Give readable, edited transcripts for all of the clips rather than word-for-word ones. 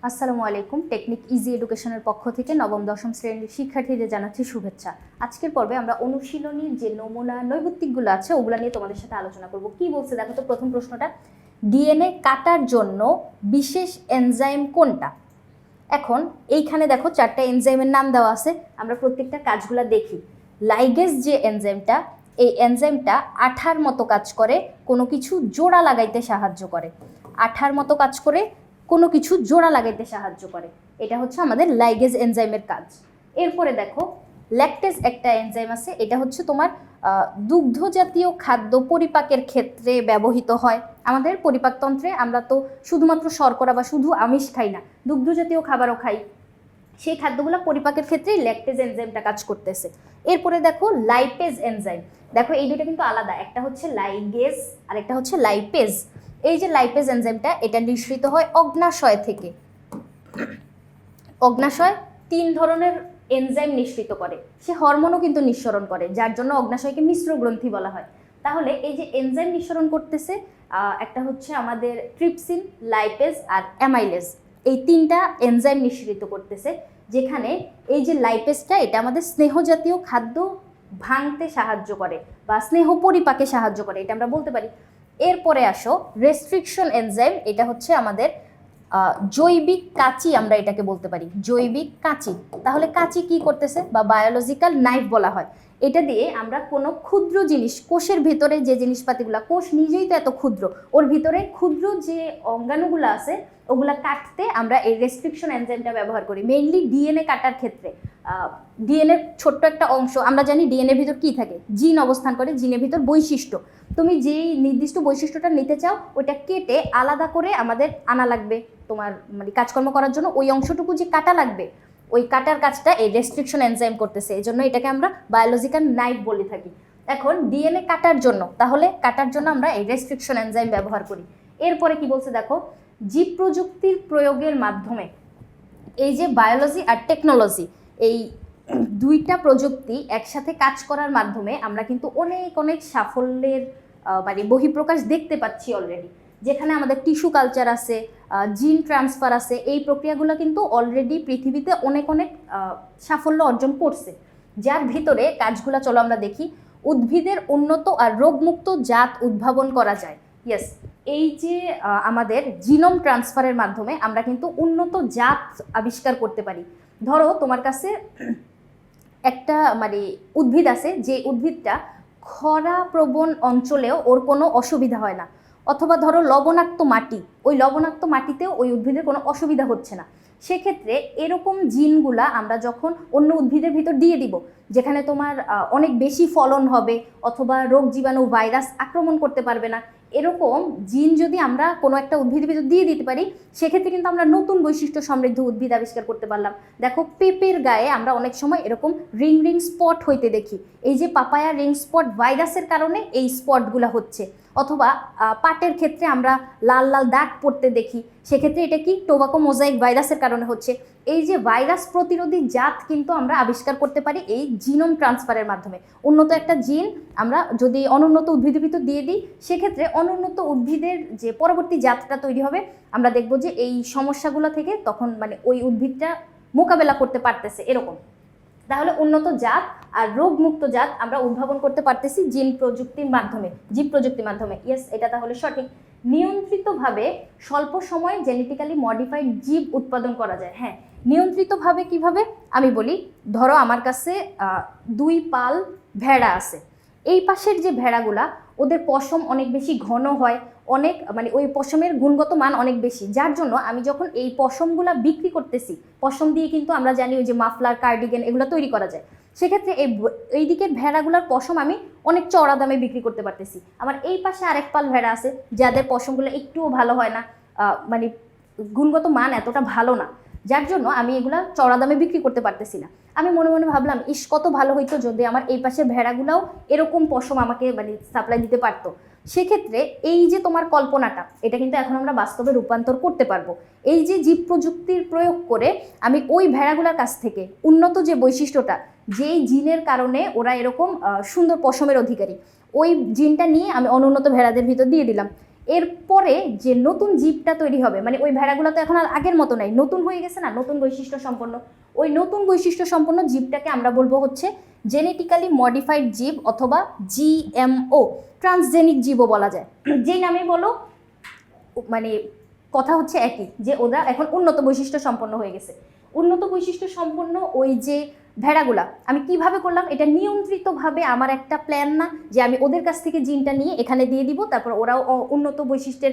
আসসালামু আলাইকুম। Technique easy এডুকেশনের পক্ষ থেকে নবম দশম শ্রেণীর শিক্ষার্থীদের জানাচ্ছি শুভেচ্ছা। আজকের পর্বে আমরা অনুশীলনীর যে নমুনা নৈর্ব্যক্তিকগুলো আছে ওগুলো নিয়ে তোমাদের সাথে আলোচনা করব। কি বলছে দেখো তো, প্রথম প্রশ্নটা, ডিএনএ কাটার জন্য বিশেষ এনজাইম কোনটা? এখন এইখানে দেখো চারটা এনজাইমের নাম দেওয়া আছে, আমরা প্রত্যেকটা কাজগুলো দেখি। লাইগেজ যে এনজাইমটা, এই এনজাইমটা আঠার মতো কাজ করে, কোনো কিছু জোড়া লাগাইতে সাহায্য করে। আঠার মতো কাজ করে, কোনো কিছু জোড়া লাগাইতে সাহায্য করে। এটা হচ্ছে আমাদের লাইগেজ এনজাইমের কাজ। এরপরে দেখো ল্যাকটেজ একটা এনজাইম আছে, এটা হচ্ছে তোমার দুগ্ধ জাতীয় খাদ্য পরিপাকের ক্ষেত্রে ব্যবহৃত হয়। আমাদের পরিপাকতন্ত্রে আমরা তো শুধুমাত্র শর্করা বা শুধু আমিষ খাই না, দুগ্ধ জাতীয় খাবারও খাই। সেই খাদ্যগুলো পরিপাকের ক্ষেত্রেই ল্যাকটেজ এনজাইমটা কাজ করতেছে। এরপরে দেখো লাইপেজ এনজাইম, দেখো এই দুটো কিন্তু আলাদা, একটা হচ্ছে লাইগেজ আর একটা হচ্ছে লাইপেজ। এই যে লাইপেজ এনজাইমটা, এটা নিঃসৃত হয় অগ্নাশয় থেকে। অগ্নাশয় তিন ধরনের এনজাইম নিঃসৃত করে, সে হরমোনও কিন্তু নিঃসরণ করে, যার জন্য অগ্নাশয়কে মিশ্র গ্রন্থি বলা হয়। তাহলে এই যে এনজাইম নিঃসরণ করতেছে, একটা হচ্ছে আমাদের ট্রিপসিন, লাইপেজ আর অ্যামাইলেজ, এই তিনটা এনজাইম নিঃসৃত করতেছে। যেখানে এই যে লাইপেজটা, এটা আমাদের স্নেহজাতীয় খাদ্য ভাঙতে সাহায্য করে বা স্নেহ পরিপাকে সাহায্য করে, এটা আমরা বলতে পারি। এরপরে আসো রেস্ট্রিকশন এনজাইম, এটা হচ্ছে আমাদের জৈবিক কাঁচি, আমরা এটাকে বলতে পারি জৈবিক কাঁচি। তাহলে কাঁচি কি করতেছে, বা বায়োলজিক্যাল নাইফ বলা হয়। এটা দিয়ে আমরা কোনো ক্ষুদ্র জিনিস, কোষের ভিতরে যে জিনিসপাতিগুলো, কোষ নিজেই তো এত ক্ষুদ্র, ওর ভিতরে ক্ষুদ্র যে অঙ্গাণুগুলো আছে ওগুলা কাটতে আমরা এই রেস্ট্রিকশন এনজাইমটা ব্যবহার করি, মেইনলি ডিএনএ কাটার ক্ষেত্রে। ডিএনএ ছোট্ট একটা অংশ, আমরা জানি ডিএনএ ভিতর কি থাকে, জিন অবস্থান করে, জিনের ভিতর বৈশিষ্ট্য। তুমি যেই নির্দিষ্ট বৈশিষ্ট্যটা নিতে চাও ওইটা কেটে আলাদা করে আমাদের আনা লাগবে তোমার মানে কাজকর্ম করার জন্য। ওই অংশটুকু যে কাটা লাগবে, ওই কাটার কাজটা এই রেস্ট্রিকশন এনজাইম করতেছে, এই জন্য এটাকে আমরা বায়োলজিক্যাল নাইফ বলে থাকি। এখন ডিএনএ কাটার জন্য, তাহলে কাটার জন্য আমরা এই রেস্ট্রিকশন এনজাইম ব্যবহার করি। এরপরে কি বলছে দেখো, জীব প্রযুক্তির প্রয়োগের মাধ্যমে, এই যে বায়োলজি আর টেকনোলজি, এই দুইটা প্রযুক্তি একসাথে কাজ করার মাধ্যমে আমরা কিন্তু অনেক অনেক সাফল্যের মানে বহিঃপ্রকাশ দেখতে পাচ্ছি অলরেডি। যেখানে আমাদের টিস্যু কালচার আছে, জিন ট্রান্সফার আছে, এই প্রক্রিয়াগুলো কিন্তু অলরেডি পৃথিবীতে অনেক অনেক সাফল্য অর্জন করছে। যার ভিতরে কাজগুলো চলো আমরা দেখি। উদ্ভিদের উন্নত আর রোগমুক্ত জাত উদ্ভাবন করা যায়। ইয়েস, এই যে আমাদের জিনোম ট্রান্সফারের মাধ্যমে আমরা কিন্তু উন্নত জাত আবিষ্কার করতে পারি। ধরো তোমার কাছে একটা মানে উদ্ভিদ আছে, যে উদ্ভিদটা খরা প্রবণ অঞ্চলেও ওর কোনো অসুবিধা হয় না, অথবা ধরো লবণাক্ত মাটি, ওই লবণাক্ত মাটিতেও ওই উদ্ভিদের কোনো অসুবিধা হচ্ছে না। সেক্ষেত্রে এরকম জিনগুলা আমরা যখন অন্য উদ্ভিদের ভিতর দিয়ে দিব, যেখানে তোমার অনেক বেশি ফলন হবে, অথবা রোগ জীবাণু ভাইরাস আক্রমণ করতে পারবে না, এরকম জিন যদি আমরা কোনো একটা উদ্ভিদের ভিতর দিয়ে দিতে পারি, সেক্ষেত্রে কিন্তু আমরা নতুন বৈশিষ্ট্য সমৃদ্ধ উদ্ভিদ আবিষ্কার করতে পারলাম। দেখো পেঁপের গায়ে আমরা অনেক সময় এরকম রিং রিং স্পট হইতে দেখি, এই যে পাপায়া রিং স্পট ভাইরাসের কারণে এই স্পটগুলো হচ্ছে। অথবা পাটের ক্ষেত্রে আমরা লাল লাল দাগ পড়তে দেখি, সেক্ষেত্রে এটা কি টোবাকো মোজাইক ভাইরাসের কারণে হচ্ছে। এই যে ভাইরাস প্রতিরোধী জাত কিন্তু আমরা আবিষ্কার করতে পারি এই জিনোম ট্রান্সফারের মাধ্যমে। উন্নত একটা জিন আমরা যদি অনুন্নত উদ্ভিদের ভিতর দিয়ে দিই, সেক্ষেত্রে অনুন্নত উদ্ভিদের যে পরবর্তী জাতটা তৈরি হবে, আমরা দেখব যে এই সমস্যাগুলো থেকে তখন মানে ওই উদ্ভিদটা মোকাবেলা করতে পারতেছে এরকম। তাহলে উন্নত জাত আর রোগমুক্ত জাত আমরা উদ্ভাবন করতে পারতেছি জিন প্রযুক্তির মাধ্যমে, জীব প্রযুক্তির মাধ্যমে। ইয়েস, এটা তাহলে সঠিক। নিয়ন্ত্রিতভাবে স্বল্প সময়ে জেনেটিক্যালি মডিফাইড জীব উৎপাদন করা যায়। হ্যাঁ, নিয়ন্ত্রিতভাবে কিভাবে আমি বলি। ধরো আমার কাছে 2 পাল ভেড়া আছে, এই পাশের যে ভেড়াগুলা, ওদের পশম অনেক বেশি ঘন হয়, অনেক মানে ওই পশমের গুণগত মান অনেক বেশি, যার জন্য আমি যখন এই পশমগুলা বিক্রি করতেছি, পশম দিয়ে কিন্তু আমরা জানি ওই যে মাফলার, কার্ডিগান এগুলো তৈরি করা যায়। সেক্ষেত্রে এই দিকের ভেড়াগুলোর পশম আমি অনেক চড়া দামে বিক্রি করতে পারতেছি। আমার এই পাশে আরেক পাল ভেড়া আছে যাদের পশমগুলো একটুও ভালো হয় না, মানে গুণগত মান এতটা ভালো না, যার জন্য আমি এগুলা চড়া দামে বিক্রি করতে পারতেছি না। আমি মনে মনে ভাবলাম, ইস কত ভালো হইতো যদি আমার এই পাশের ভেড়াগুলাও এরকম পশম আমাকে মানে সাপ্লাই দিতে পারতো। সেক্ষেত্রে এই যে তোমার কল্পনাটা, এটা কিন্তু এখন আমরা বাস্তবে রূপান্তর করতে পারবো। এই যে জীব প্রযুক্তির প্রয়োগ করে আমি ওই ভেড়াগুলোর কাছ থেকে উন্নত যে বৈশিষ্ট্যটা, যেই জিনের কারণে ওরা এরকম সুন্দর পশমের অধিকারী, ওই জিনটা নিয়ে আমি অনুন্নত ভেড়াদের ভিতর দিয়ে দিলাম। এরপরে যে নতুন জীবটা তৈরি হবে, মানে ওই ভেড়াগুলো তো এখন আর আগের মতো নাই, নতুন হয়ে গেছে না, নতুন বৈশিষ্ট্য সম্পন্ন, ওই নতুন বৈশিষ্ট্য সম্পন্ন জীবটাকে আমরা বলবো হচ্ছে জেনেটিক্যালি মডিফাইড জীব অথবা জিএমও, ট্রান্সজেনিক জীবও বলা যায়। যেই নামে বলো মানে কথা হচ্ছে একই, যে ওরা এখন উন্নত বৈশিষ্ট্য সম্পন্ন হয়ে গেছে। উন্নত বৈশিষ্ট্য সম্পন্ন ওই যে ভেড়াগুলা আমি কিভাবে করলাম, এটা নিয়ন্ত্রিতভাবে আমার একটা প্ল্যান না যে আমি ওদের কাছ থেকে জিনটা নিয়ে এখানে দিয়ে দিব, তারপর ওরাও উন্নত বৈশিষ্ট্যের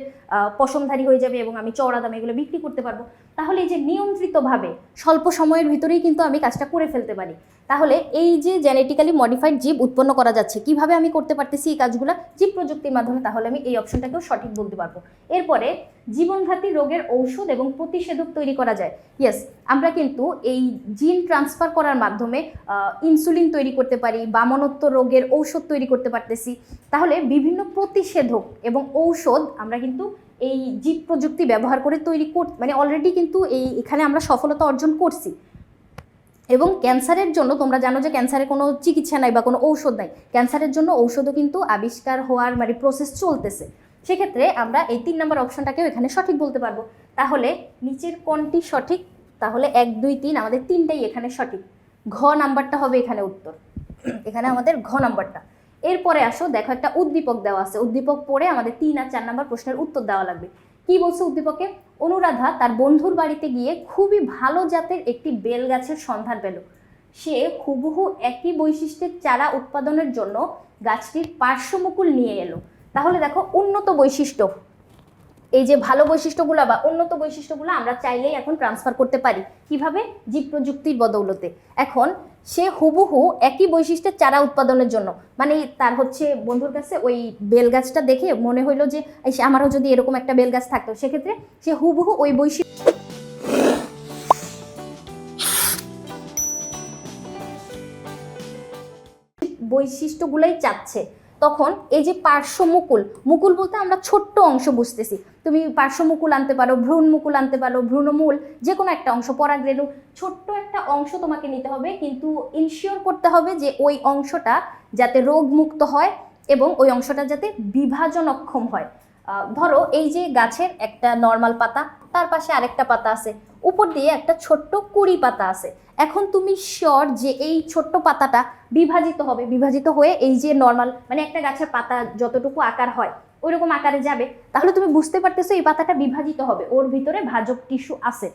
পশমধারী হয়ে যাবে এবং আমি চওড়া দামে এগুলো বিক্রি করতে পারবো। তাহলে এই যে নিয়ন্ত্রিতভাবে স্বল্প সময়ের ভিতরেই কিন্তু আমি কাজটা করে ফেলতে পারি। তাহলে এই যে জেনেটিক্যালি মডিফাইড জীব উৎপন্ন করা যাচ্ছে, কিভাবে আমি করতে পারতেছি এই কাজগুলো জীব প্রযুক্তির মাধ্যমে, তাহলে আমি এই অপশনটাকেও সঠিক বলতে পারবো। এরপরে জীবনঘাতী রোগের ঔষধ এবং প্রতিষেধক তৈরি করা যায়। ইয়েস, আমরা কিন্তু এই জিন ট্রান্সফার করার মাধ্যমে ইনসুলিন তৈরি করতে পারি, বামনত্ব রোগের ঔষধ তৈরি করতে পারতেছি। তাহলে বিভিন্ন প্রতিষেধক এবং ঔষধ আমরা কিন্তু এই জীব প্রযুক্তি ব্যবহার করে তৈরি মানে অলরেডি কিন্তু এখানে আমরা সফলতা অর্জন করছি। এবং ক্যান্সারের জন্য তোমরা জানো যে ক্যান্সারের কোনো চিকিৎসা নাই বা কোনো ঔষধ নাই, ক্যান্সারের জন্য ঔষধও কিন্তু আবিষ্কার হওয়ার মানে প্রসেস চলতেছে। সেক্ষেত্রে আমরা এই 3 নম্বর অপশনটাকেও এখানে সঠিক বলতে পারবো। তাহলে নিচের কোনটি সঠিক? তাহলে 1, 2, 3 আমাদের 3টাই এখানে সঠিক। ঘ নাম্বারটা হবে এখানে উত্তর, এখানে আমাদের ঘ নাম্বারটা। এরপরে আসো, দেখো একটা উদ্দীপক দেওয়া আছে, উদ্দীপক পড়ে আমাদের 3 আর 4 নম্বর প্রশ্নের উত্তর দেওয়া লাগবে। কি বলছে উদ্দীপকে? অনুরাধা তার বন্ধুর বাড়িতে গিয়ে খুবই ভালো জাতের একটি বেল গাছের সন্ধান পেল। সে হুবহু একই বৈশিষ্ট্যের চারা উৎপাদনের জন্য গাছটির পার্শ্বমুকুল নিয়ে এলো। তাহলে দেখো উন্নত বৈশিষ্ট্য, এই যে ভালো বৈশিষ্ট্যগুলো বা উন্নত বৈশিষ্ট্যগুলো আমরা চাইলেই এখন ট্রান্সফার করতে পারি। কিভাবে? জীব প্রযুক্তির বদৌলতে। এখন সে হুবহু একই বৈশিষ্ট্যের চারা উৎপাদনের জন্য, মানে তার হচ্ছে বন্ধুর কাছে ওই বেল গাছটা দেখে মনে হইলো যে আমারও যদি এরকম একটা বেল গাছ থাকতো, সেক্ষেত্রে সে হুবহু ওই বৈশিষ্ট্যগুলোই চাচ্ছে। তখন এই যে পার্শ্বমুকুল, মুকুল বলতে আমরা ছোট্ট অংশ বুঝতেছি, তুমি পার্শ্বমুকুল আনতে পারো, ভ্রূণ মুকুল আনতে পারো, ভ্রূণমূল, যে কোনো একটা অংশ, পরাগরেণু, ছোট্ট একটা অংশ তোমাকে নিতে হবে, কিন্তু ইনশিওর করতে হবে যে ওই অংশটা যাতে রোগমুক্ত হয় এবং ওই অংশটা যাতে বিভাজনক্ষম হয়। ধরো এই যে গাছের একটা নর্মাল পাতা, তার পাশে আরেকটা পাতা আছে, উপর দিয়ে একটা ছোট্ট কুঁড়ি পাতা আছে। এখন তুমি শিওর যে এই ছোট্ট পাতাটা বিভাজিত হবে, বিভাজিত হয়ে এই যে নর্মাল মানে একটা গাছের পাতা যতটুকু আকার হয় ওইরকম আকারে যাবে, তাহলে তুমি বুঝতে পারতেছো এই পাতাটা বিভাজিত হবে, ওর ভিতরে ভাজক টিস্যু আছে।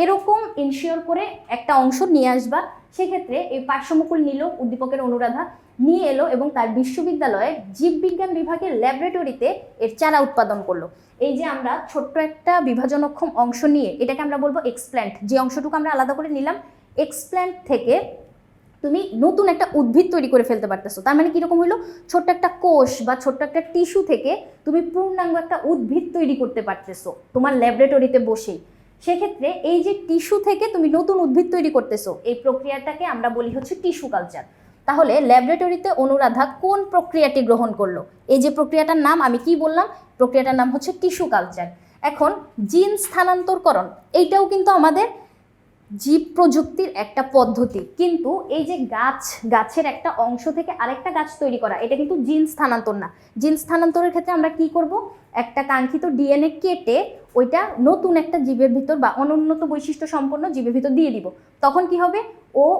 এরকম ইনশিওর করে একটা অংশ নিয়ে আসবা। সেক্ষেত্রে এই পার্শ্বমুকুল নিল উদ্দীপকের অনুরাধা, নিয়ে এলো এবং তার বিশ্ববিদ্যালয়ে জীববিজ্ঞান বিভাগের ল্যাবরেটরিতে এর চারা উৎপাদন করলো। এই যে আমরা ছোট্ট একটা বিভাজনক্ষম অংশ নিয়ে, এটাকে আমরা বলবো এক্সপ্ল্যান্ট, যে অংশটুকু আমরা আলাদা করে নিলাম, এক্সপ্ল্যান্ট থেকে তুমি নতুন একটা উদ্ভিদ তৈরি করে ফেলতে পারতেছো। তার মানে কিরকম হইলো, ছোট্ট একটা কোষ বা ছোট্ট একটা টিস্যু থেকে তুমি পূর্ণাঙ্গ একটা উদ্ভিদ তৈরি করতে পারতেছো তোমার ল্যাবরেটরিতে বসেই। সেক্ষেত্রে এই যে টিস্যু থেকে তুমি নতুন উদ্ভিদ তৈরি করতেছো, এই প্রক্রিয়াটাকে আমরা বলি হচ্ছে টিস্যু কালচার। তাহলে ল্যাবরেটরিতে অনুরাধা কোন প্রক্রিয়াটি গ্রহণ করলো? এই যে প্রক্রিয়াটার নাম আমি কি বললাম, প্রক্রিয়াটার নাম হচ্ছে টিস্যু কালচার। এখন জিন স্থানান্তরকরণ, এইটাও কিন্তু আমাদের জীব প্রযুক্তির একটা পদ্ধতি, কিন্তু এই যে গাছের একটা অংশ থেকে আরেকটা গাছ তৈরি করা, এটা কিন্তু জিন স্থানান্তর না। জিন স্থানান্তরের ক্ষেত্রে আমরা কি করব, একটা কাঙ্ক্ষিত ডিএনএ কেটে ওইটা নতুন একটা জীবের ভিতর বা অনুন্নত বৈশিষ্ট্য সম্পন্ন জীবের ভিতর দিয়ে দিব। তখন কি হবে,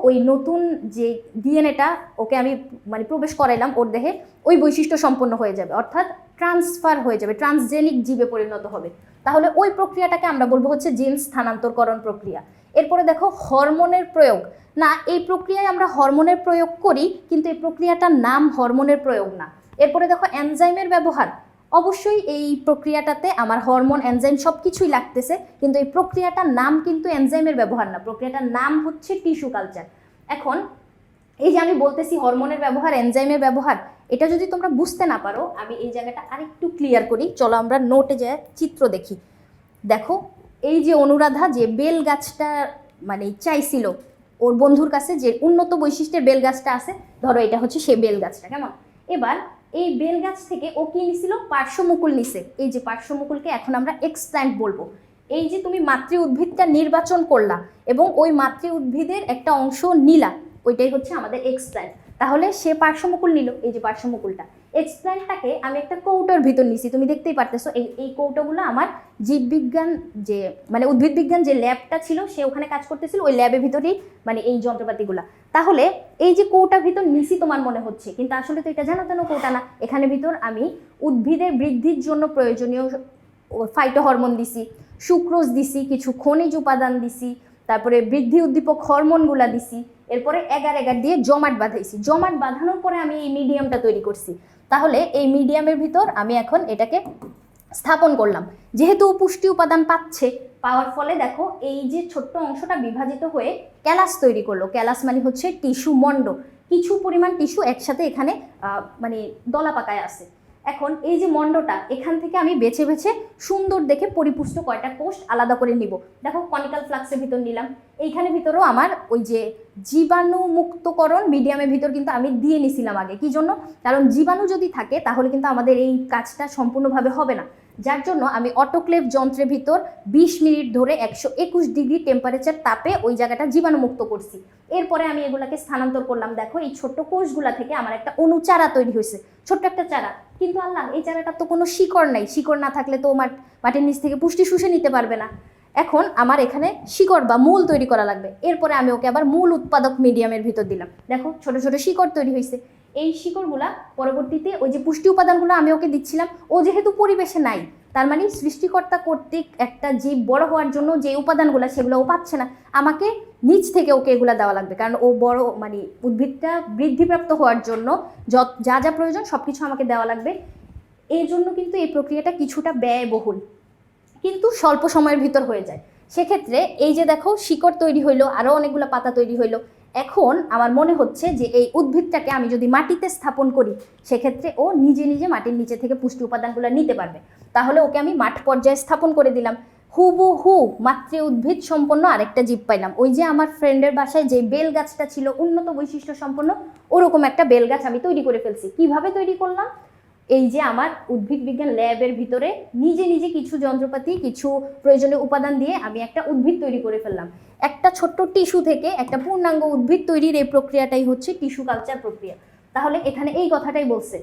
ওই নতুন যে ডিএনএটা ওকে আমি মানে প্রবেশ করাইলাম ওর দেহে, ওই বৈশিষ্ট্য সম্পন্ন হয়ে যাবে, অর্থাৎ ট্রান্সফার হয়ে যাবে, ট্রান্সজেনিক জীবে পরিণত হবে। তাহলে ওই প্রক্রিয়াটাকে আমরা বলবো হচ্ছে জিন স্থানান্তরকরণ প্রক্রিয়া। এরপরে দেখো হরমোনের প্রয়োগ, না এই প্রক্রিয়ায় আমরা হরমোনের প্রয়োগ করি, কিন্তু এই প্রক্রিয়াটার নাম হরমোনের প্রয়োগ না। এরপরে দেখো এনজাইমের ব্যবহার, অবশ্যই এই প্রক্রিয়াটাতে আমার হরমোন এনজাইম সব কিছুই লাগতেছে, কিন্তু এই প্রক্রিয়াটার নাম কিন্তু এনজাইমের ব্যবহার না, প্রক্রিয়াটার নাম হচ্ছে টিস্যু কালচার। এখন এই যে আমি বলতেছি হরমোনের ব্যবহার, এনজাইমের ব্যবহার, এটা যদি তোমরা বুঝতে না পারো, আমি এই জায়গাটা আরেকটু ক্লিয়ার করি। চলো আমরা নোটে যায় চিত্র দেখি। দেখো এই যে অনুরাধা যে বেল গাছটা মানে চাইছিল ওর বন্ধুর কাছে, যে উন্নত বৈশিষ্ট্যের বেল গাছটা আছে, ধরো এটা হচ্ছে সেই বেল গাছটা, কেমন? এবার এই বেল গাছ থেকে ও কি নিছিল, পার্শ্বমুকুল নিছে। এই যে পার্শ্বমুকুলকে এখন আমরা এক্সপ্ল্যান্ট বলবো। এই যে তুমি মাতৃ উদ্ভিদটা নির্বাচন করলা এবং ওই মাতৃ উদ্ভিদের একটা অংশ নিলা, ওইটাই হচ্ছে আমাদের এক্সপ্ল্যান্ট। তাহলে সে পার্শ্বমুকুল নিল, এই যে পার্শ্বমুকুলটা, এক্সপ্ল্যান্টটাকে আমি একটা কৌটোর ভিতর নিছি, তুমি দেখতেই পারতেছো। এই কৌটোগুলো আমার জীববিজ্ঞান যে মানে উদ্ভিদ বিজ্ঞান যে ল্যাবটা ছিল সে ওখানে কাজ করতেছিল, ওই ল্যাবের ভিতরেই মানে এই যন্ত্রপাতিগুলা। তাহলে এই যে কৌটার ভিতর নিছি তোমার মনে হচ্ছে, কিন্তু আসলে তো এটা জানো তেন কৌটা না। এখানে ভিতর আমি উদ্ভিদের বৃদ্ধির জন্য প্রয়োজনীয় ফাইটো হরমোন দিছি, সুক্রোজ দিছি, কিছু খনিজ উপাদান দিছি, তারপরে বৃদ্ধি উদ্দীপক হরমোনগুলা দিছি, এরপরে এগার এগার দিয়ে জমাট বাঁধাইছি। জমাট বাঁধানোর পরে আমি এই মিডিয়ামটা তৈরি করছি। তাহলে এই মিডিয়ামের ভিতর আমি এখন এটাকে স্থাপন করলাম। যেহেতু পুষ্টি উপাদান পাচ্ছে, পাওয়ার ফলে দেখো এই যে ছোট্ট অংশটা বিভাজিত হয়ে ক্যালাস তৈরি করলো। ক্যালাস মানে হচ্ছে টিস্যু মণ্ড, কিছু পরিমাণ টিস্যু একসাথে এখানে মানে দলা পাকায় আছে। এখন এই যে মণ্ডটা এখান থেকে আমি বেছে বেছে সুন্দর দেখে পরিপুষ্ট কয়টা কোষ আলাদা করে নিব। দেখো কনিক্যাল ফ্লাক্সের ভিতর নিলাম, এইখানে ভিতরেও আমার ওই যে জীবাণু মুক্তকরণ মিডিয়ামের ভিতর কিন্তু আমি দিয়ে নিছিলাম আগে। কি জন্য? কারণ জীবাণু যদি থাকে তাহলে কিন্তু আমাদের এই কাজটা সম্পূর্ণভাবে হবে না। যার জন্য আমি অটোক্লেভ যন্ত্রের ভিতর 20 মিনিট ধরে 121 ডিগ্রি টেম্পারেচার তাপে ওই জায়গাটা জীবাণুমুক্ত করছি। এরপরে আমি এগুলাকে স্থানান্তর করলাম। দেখো এই ছোট্ট কোষগুলা থেকে আমার একটা অনুচারা তৈরি হয়েছে, ছোট্ট একটা চারা। কিন্তু আল্লাহ, এই চারাটার তো কোনো শিকড় নাই, শিকড় না থাকলে তো মাটির নিচ থেকে পুষ্টি শুষে নিতে পারবে না। এখন আমার এখানে শিকড় বা মূল তৈরি করা লাগবে। এরপরে আমি ওকে আবার মূল উৎপাদক মিডিয়ামের ভিতর দিলাম। দেখো ছোট ছোট শিকড় তৈরি হয়েছে। এই শিকড়গুলা পরবর্তীতে ওই যে পুষ্টি উপাদানগুলো আমি ওকে দিচ্ছিলাম, ও যেহেতু পরিবেশে নাই, তার মানে সৃষ্টিকর্তা কর্তৃক একটা জীব বড় হওয়ার জন্য যে উপাদানগুলো সেগুলো ও পাচ্ছে না, আমাকে নিচ থেকে ওকে এগুলো দেওয়া লাগবে। কারণ ও বড় মানে উদ্ভিদটা বৃদ্ধিপ্রাপ্ত হওয়ার জন্য যা যা প্রয়োজন সব কিছু আমাকে দেওয়া লাগবে। এই জন্য কিন্তু এই প্রক্রিয়াটা কিছুটা ব্যয়বহুল, কিন্তু স্বল্প সময়ের ভিতর হয়ে যায়। সেক্ষেত্রে এই যে দেখো শিকড় তৈরি হইলো, আরও অনেকগুলো পাতা তৈরি হইলো। এখন আমার মনে হচ্ছে যে এই উদ্ভিদটাকে আমি যদি মাটিতে স্থাপন করি, সেক্ষেত্রে ও নিজে নিজে মাটির নিচে থেকে পুষ্টি উপাদানগুলো নিতে পারবে। তাহলে ওকে আমি মাঠ পর্যায়ে স্থাপন করে দিলাম। হুবহু মাতৃ উদ্ভিদ সম্পন্ন আরেকটা জীব পাইলাম। ওই যে আমার ফ্রেন্ডের বাসায় যে বেল গাছটা ছিল উন্নত বৈশিষ্ট্য সম্পন্ন, ওরকম একটা বেল গাছ আমি তৈরি করে ফেলছি। কিভাবে তৈরি করলাম? এই যে আমার উদ্ভিদ বিজ্ঞান ল্যাবের ভিতরে নিজে নিজে কিছু যন্ত্রপাতি, কিছু প্রয়োজনীয় উপাদান দিয়ে আমি একটা উদ্ভিদ তৈরি করে ফেললাম। একটা ছোট্ট টিস্যু থেকে একটা পূর্ণাঙ্গ উদ্ভিদ তৈরির এই প্রক্রিয়াটাই হচ্ছে টিস্যু কালচার প্রক্রিয়া। তাহলে এখানে এই কথাটাই বলছে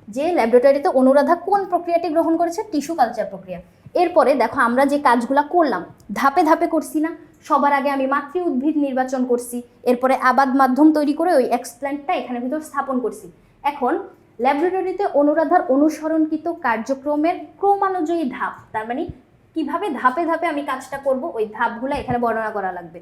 যে ল্যাবরেটরিতে অনুরাধা কোন প্রক্রিয়াটি গ্রহণ করেছে? টিস্যু কালচার প্রক্রিয়া। এরপরে দেখো আমরা যে কাজগুলো করলাম ধাপে ধাপে করছি না? সবার আগে আমি মাতৃ উদ্ভিদ নির্বাচন করছি, এরপরে আবাদ মাধ্যম তৈরি করে ওই এক্সপ্ল্যান্টটা এখানে ভিতর স্থাপন করছি। এখন ল্যাবরেটরিতে অনুরাধার অনুসরণকৃত কার্যক্রমের ক্রমানুযায়ী ধাপ, তার মানে কিভাবে ধাপে ধাপে আমি কাজটা করব, ওই ধাপগুলো এখানে বর্ণনা করা লাগবে।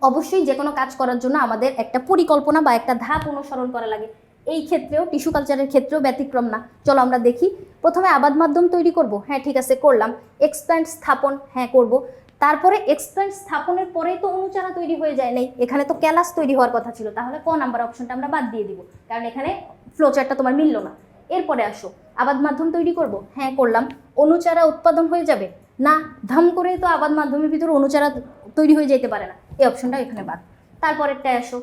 অবশ্যই যে কোনো কাজ করার জন্য আমাদের একটা পরিকল্পনা বা একটা ধাপ অনুসরণ করা লাগে। এই ক্ষেত্রেও টিস্যু কালচারের ক্ষেত্রেও ব্যতিক্রম না। চলো আমরা দেখি। প্রথমে আবাদ মাধ্যম তৈরি করব, হ্যাঁ ঠিক আছে করলাম। এক্সপ্ল্যান্ট স্থাপন, হ্যাঁ করব। তারপরে এক্সপ্ল্যান্ট স্থাপনের পরেই তো অনুচারা তৈরি হয়ে যায় নাই, এখানে তো ক্যালাস তৈরি হওয়ার কথা ছিল। তাহলে ক নাম্বার অপশনটা আমরা বাদ দিয়ে দিব, কারণ এখানে ফ্লোচারটা তোমার মিলল না। এরপরে আসো, আবাদ মাধ্যম তৈরি করব, হ্যাঁ করলাম। অনুচারা উৎপাদন হয়ে যাবে না? ধাম করে তো আবাদ মাধ্যমের ভিতরে অনুচারা তৈরি হয়ে যেতে পারে না, এই অপশনটা এখানে বাদ। তারপরেরটায় আসো,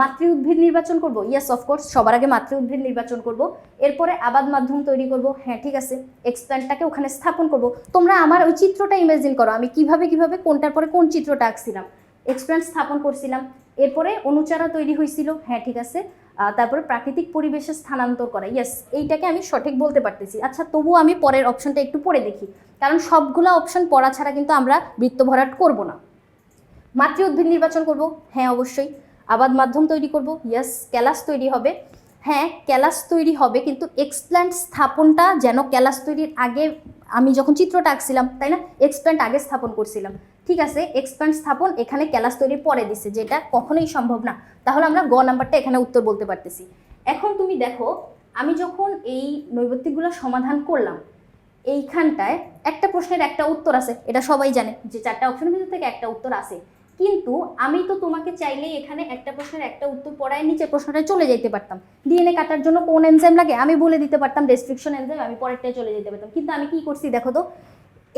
মাতৃ উদ্ভিদ নির্বাচন করব, ইয়েস অফকোর্স সবার আগে মাতৃ উদ্ভিদ নির্বাচন করব। এরপরে আবাদ মাধ্যম তৈরি করব, হ্যাঁ ঠিক আছে। এক্সপ্ল্যান্টটাকে ওখানে স্থাপন করব। তোমরা আমার ওই চিত্রটা ইমাজিন করো, আমি কিভাবে কিভাবে কোনটার পরে কোন চিত্রটা আঁকছিলাম। এক্সপ্ল্যান্ট স্থাপন করছিলাম, এরপরে অনুচারা তৈরি হয়েছিল, হ্যাঁ ঠিক আছে। তারপরে প্রাকৃতিক পরিবেশে স্থানান্তর করা, ইয়েস এইটাকে আমি সঠিক বলতে পারতেছি। আচ্ছা তবুও আমি পরের অপশনটা একটু পড়ে দেখি, কারণ সবগুলো অপশন পড়া ছাড়া কিন্তু আমরা বৃত্ত ভরাট করব না। মাতৃ উদ্ভিদ নির্বাচন করব, হ্যাঁ অবশ্যই। আবাদ মাধ্যম তৈরি করব, ইয়েস। ক্যালাস তৈরি হবে, হ্যাঁ ক্যালাস তৈরি হবে, কিন্তু এক্সপ্ল্যান্ট স্থাপনটা যেন ক্যালাস তৈরির আগে, আমি যখন চিত্রটা আঁকছিলাম তাই না, এক্সপ্ল্যান্ট আগে স্থাপন করছিলাম, ঠিক আছে। এক্সপ্ল্যান্ট স্থাপন এখানে ক্যালাস তৈরির পরে দিছে, যেটা কখনোই সম্ভব না। তাহলে আমরা গ নাম্বারটা এখানে উত্তর বলতে পারতেছি। এখন তুমি দেখো, আমি যখন এই নৈবত্তিকগুলো সমাধান করলাম, এইখানটায় একটা প্রশ্নের একটা উত্তর আছে, এটা সবাই জানে যে 4টা অপশনের ভিতর থেকে একটা উত্তর আছে। কিন্তু আমি তো তোমাকে চাইলেই এখানে একটা প্রশ্নের একটা উত্তর পড়ায় নিচে প্রশ্নটায় চলে যেতে পারতাম। ডিএনএ কাটার জন্য কোন এনজাইম লাগে আমি বলে দিতে পারতাম, রেস্ট্রিকশন এনজাইম, আমি পরেরটায় চলে যেতে পারতাম। কিন্তু আমি কি করছি দেখো তো,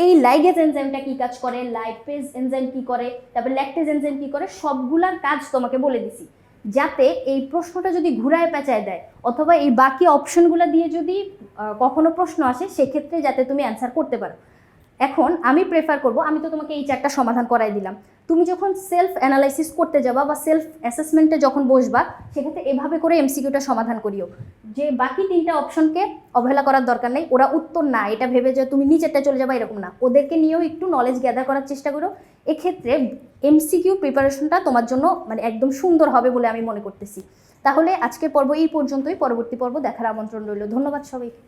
এই লাইগেজ এনজাইমটা কি কাজ করে, লাইপেজ এনজাইম কি করে, তারপর ল্যাকটেজ এনজাইম কি করে, সবগুলার কাজ তোমাকে বলে দিছি, যাতে এই প্রশ্নটা যদি ঘুরায় পেঁচায় দেয় অথবা এই বাকি অপশনগুলো দিয়ে যদি কখনো প্রশ্ন আসে, সেক্ষেত্রে যাতে তুমি অ্যান্সার করতে পারো। এখন আমি প্রেফার করব, আমি তো তোমাকে এই 4টা সমাধান করাই দিলাম, তুমি যখন সেলফ অ্যানালাইসিস করতে যাবা বা সেলফ অ্যাসেসমেন্টে যখন বসবা, সেক্ষেত্রে এভাবে করে এমসিকিউটা সমাধান করিও, যে বাকি 3টা অপশনকে অবহেলা করার দরকার নেই, ওরা উত্তর না এটা ভেবে যে তুমি নিচেরটা চলে যাবা এরকম না, ওদেরকে নিয়েও একটু নলেজ গ্যাদার করার চেষ্টা করো। এক্ষেত্রে এমসিকিউ প্রিপারেশনটা তোমার জন্য মানে একদম সুন্দর হবে বলে আমি মনে করতেছি। তাহলে আজকের পর্ব এই পর্যন্তই, পরবর্তী পর্ব দেখার আমন্ত্রণ রইল। ধন্যবাদ সবাইকে।